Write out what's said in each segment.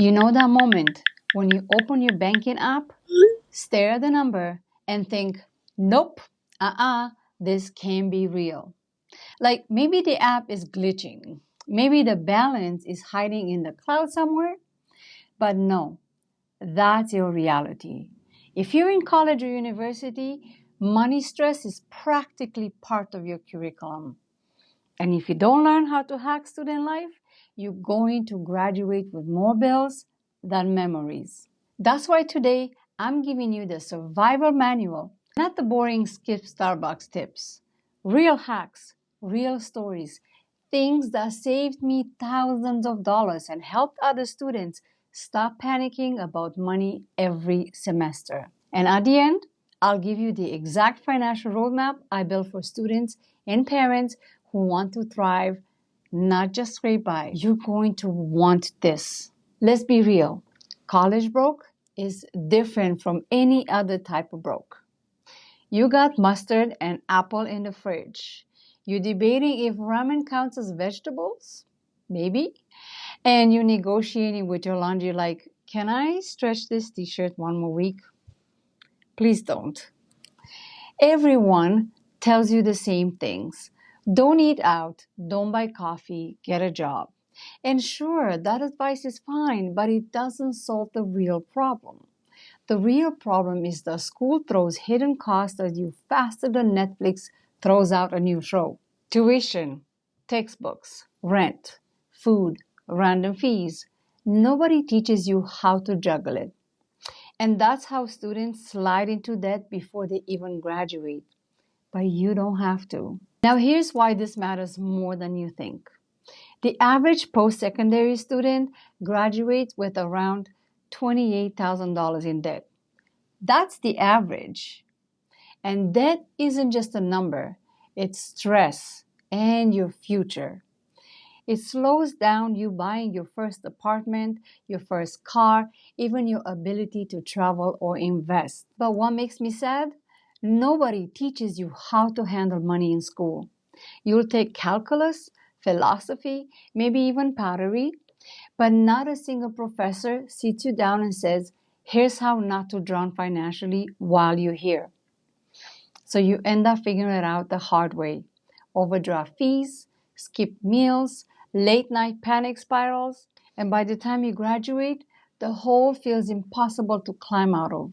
You know that moment when you open your banking app, stare at the number, and think, nope, this can't be real. Like maybe the app is glitching. Maybe the balance is hiding in the cloud somewhere. But no, that's your reality. If you're in college or university, money stress is practically part of your curriculum. And if you don't learn how to hack student life, you're going to graduate with more bills than memories. That's why today I'm giving you the survival manual, not the boring skip Starbucks tips. Real hacks, real stories, things that saved me thousands of dollars and helped other students stop panicking about money every semester. And at the end, I'll give you the exact financial roadmap I built for students and parents who want to thrive, not just scrape by. You're going to want this. Let's be real. College broke is different from any other type of broke. You got mustard and apple in the fridge. You're debating if ramen counts as vegetables? Maybe. And you're negotiating with your laundry like, can I stretch this t-shirt one more week? Please don't. Everyone tells you the same things. Don't eat out, don't buy coffee, get a job. And sure, that advice is fine, but it doesn't solve the real problem. The real problem is the school throws hidden costs at you faster than Netflix throws out a new show. Tuition, textbooks, rent, food, random fees. Nobody teaches you how to juggle it. And that's how students slide into debt before they even graduate. But you don't have to. Now, here's why this matters more than you think. The average post secondary student graduates with around $28,000 in debt. That's the average. And debt isn't just a number, it's stress and your future. It slows down you buying your first apartment, your first car, even your ability to travel or invest. But what makes me sad? Nobody teaches you how to handle money in school. You'll take calculus, philosophy, maybe even pottery, but not a single professor sits you down and says, here's how not to drown financially while you're here. So you end up figuring it out the hard way. Overdraft fees, skipped meals, late night panic spirals, and by the time you graduate, the hole feels impossible to climb out of.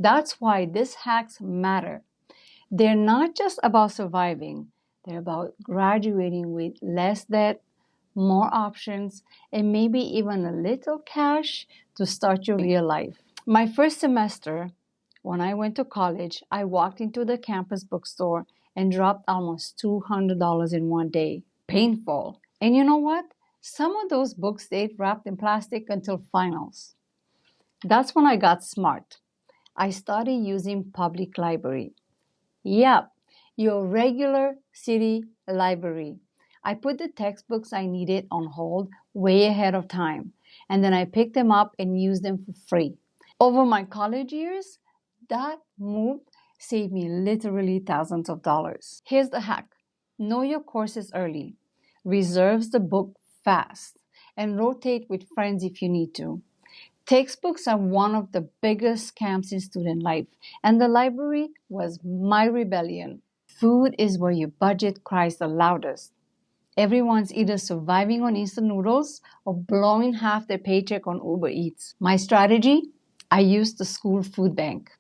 That's why these hacks matter. They're not just about surviving, they're about graduating with less debt, more options, and maybe even a little cash to start your real life. My first semester, when I went to college, I walked into the campus bookstore and dropped almost $200 in one day. Painful. And you know what? Some of those books stayed wrapped in plastic until finals. That's when I got smart. I started using public library. Yep, your regular city library. I put the textbooks I needed on hold way ahead of time, and then I picked them up and used them for free. Over my college years, that move saved me literally thousands of dollars. Here's the hack. Know your courses early. Reserve the book fast and rotate with friends if you need to. Textbooks are one of the biggest scams in student life, and the library was my rebellion. Food is where your budget cries the loudest. Everyone's either surviving on instant noodles or blowing half their paycheck on Uber Eats. My strategy? I use the school food bank.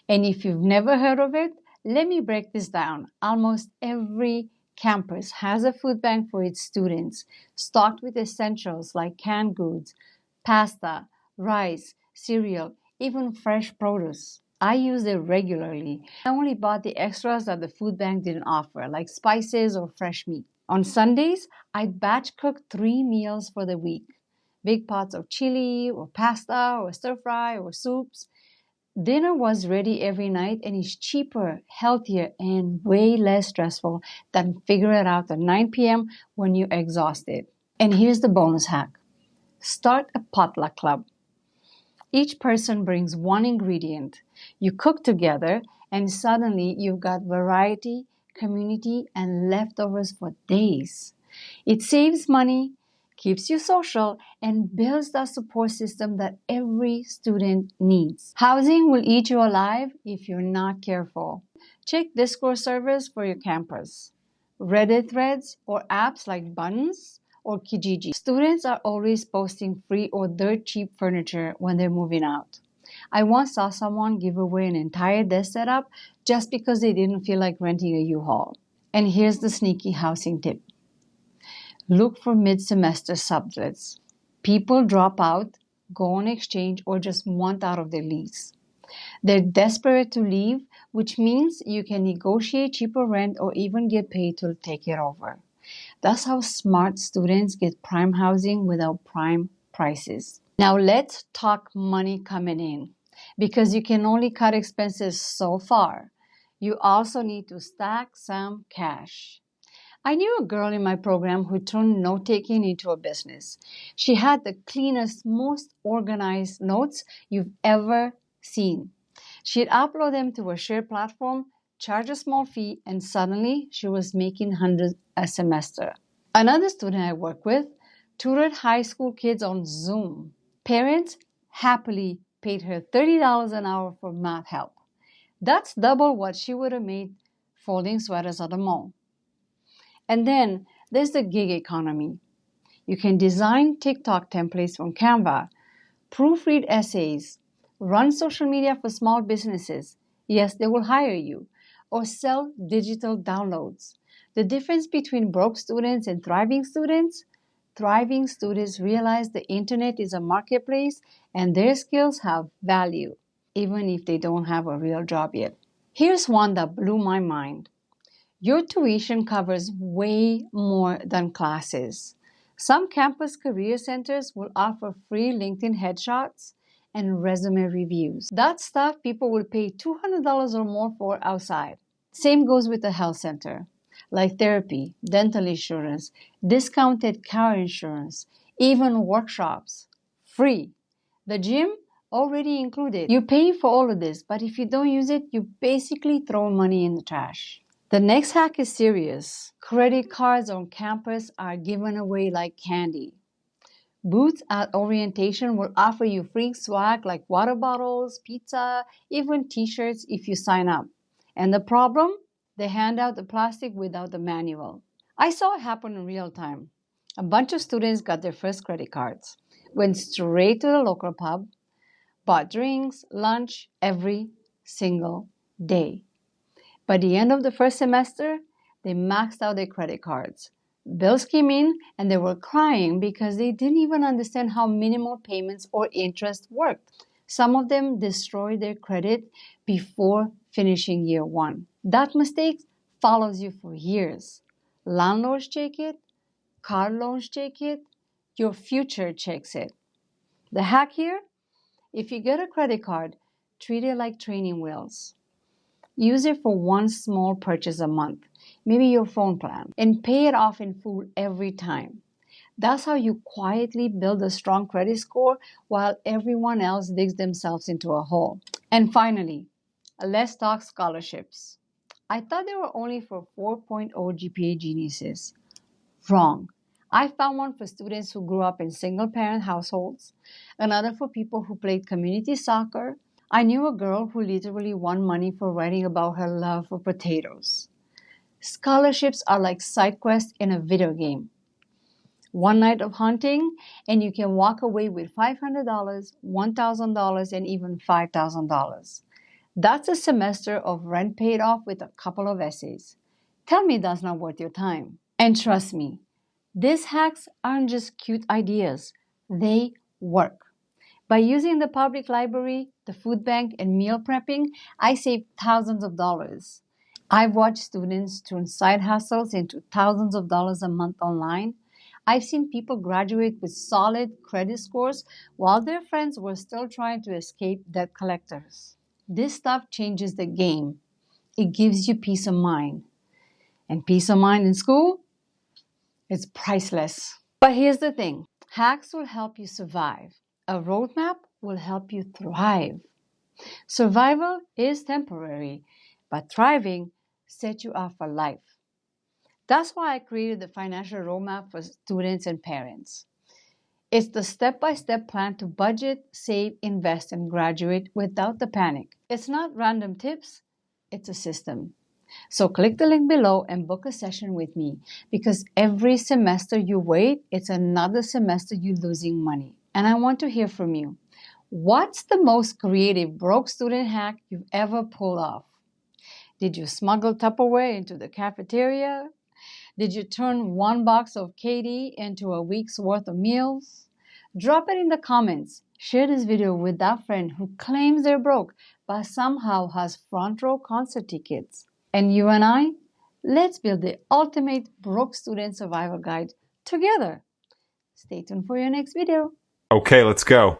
And if you've never heard of it, let me break this down. Almost every campus has a food bank for its students, stocked with essentials like canned goods, pasta, rice, cereal, even fresh produce. I use it regularly. I only bought the extras that the food bank didn't offer, like spices or fresh meat. On Sundays, I'd batch cook 3 meals for the week. Big pots of chili or pasta or stir fry or soups. Dinner was ready every night and is cheaper, healthier, and way less stressful than figuring it out at 9 p.m. when you're exhausted. And here's the bonus hack. Start a potluck club. Each person brings one ingredient. You cook together and suddenly you've got variety, community, and leftovers for days. It saves money, keeps you social, and builds the support system that every student needs. Housing will eat you alive if you're not careful. Check Discord servers for your campus, Reddit threads, or apps like Buttons or Kijiji. Students are always posting free or dirt cheap furniture when they're moving out. I once saw someone give away an entire desk setup just because they didn't feel like renting a U-Haul. And here's the sneaky housing tip. Look for mid-semester sublets. People drop out, go on exchange, or just want out of their lease. They're desperate to leave, which means you can negotiate cheaper rent or even get paid to take it over. That's how smart students get prime housing without prime prices. Now let's talk money coming in. Because you can only cut expenses so far, you also need to stack some cash. I knew a girl in my program who turned note-taking into a business. She had the cleanest, most organized notes you've ever seen. She'd upload them to a shared platform, charge a small fee, and suddenly she was making hundreds a semester. Another student I work with tutored high school kids on Zoom. Parents happily paid her $30 an hour for math help. That's double what she would have made folding sweaters at the mall. And then there's the gig economy. You can design TikTok templates from Canva, proofread essays, run social media for small businesses. Yes, they will hire you. Or sell digital downloads. The difference between broke students and thriving students realize the internet is a marketplace and their skills have value, even if they don't have a real job yet. Here's one that blew my mind. Your tuition covers way more than classes. Some campus career centers will offer free LinkedIn headshots and resume reviews. That's stuff people will pay $200 or more for outside. Same goes with the health center, like therapy, dental insurance, discounted car insurance, even workshops. Free. The gym already included. You're paying for all of this, but if you don't use it, you basically throw money in the trash. The next hack is serious. Credit cards on campus are given away like candy. Booths at orientation will offer you free swag like water bottles, pizza, even t-shirts if you sign up. And the problem? They hand out the plastic without the manual. I saw it happen in real time. A bunch of students got their first credit cards, went straight to the local pub, bought drinks, lunch every single day. By the end of the first semester, they maxed out their credit cards. Bills came in and they were crying because they didn't even understand how minimal payments or interest worked. Some of them destroyed their credit before finishing year one. That mistake follows you for years. Landlords check it, car loans check it, your future checks it. The hack here? If you get a credit card, treat it like training wheels. Use it for one small purchase a month, maybe your phone plan, and pay it off in full every time. That's how you quietly build a strong credit score while everyone else digs themselves into a hole. And finally, let's talk scholarships. I thought they were only for 4.0 GPA geniuses. Wrong. I found one for students who grew up in single-parent households, another for people who played community soccer. I knew a girl who literally won money for writing about her love for potatoes. Scholarships are like side quests in a video game. One night of hunting, and you can walk away with $500, $1,000, and even $5,000. That's a semester of rent paid off with a couple of essays. Tell me that's not worth your time. And trust me, these hacks aren't just cute ideas. They work. By using the public library, the food bank, and meal prepping, I saved thousands of dollars. I've watched students turn side hustles into thousands of dollars a month online. I've seen people graduate with solid credit scores while their friends were still trying to escape debt collectors. This stuff changes the game. It gives you peace of mind. And peace of mind in school? It's priceless. But here's the thing. Hacks will help you survive. A roadmap will help you thrive. Survival is temporary, but thriving sets you up for life. That's why I created the financial roadmap for students and parents. It's the step-by-step plan to budget, save, invest, and graduate without the panic. It's not random tips, it's a system. So click the link below and book a session with me, because every semester you wait, it's another semester you're losing money. And I want to hear from you. What's the most creative broke student hack you've ever pulled off? Did you smuggle Tupperware into the cafeteria? Did you turn one box of KD into a week's worth of meals? Drop it in the comments. Share this video with that friend who claims they're broke but somehow has front row concert tickets. And you and I, let's build the ultimate broke student survival guide together. Stay tuned for your next video. Okay, let's go.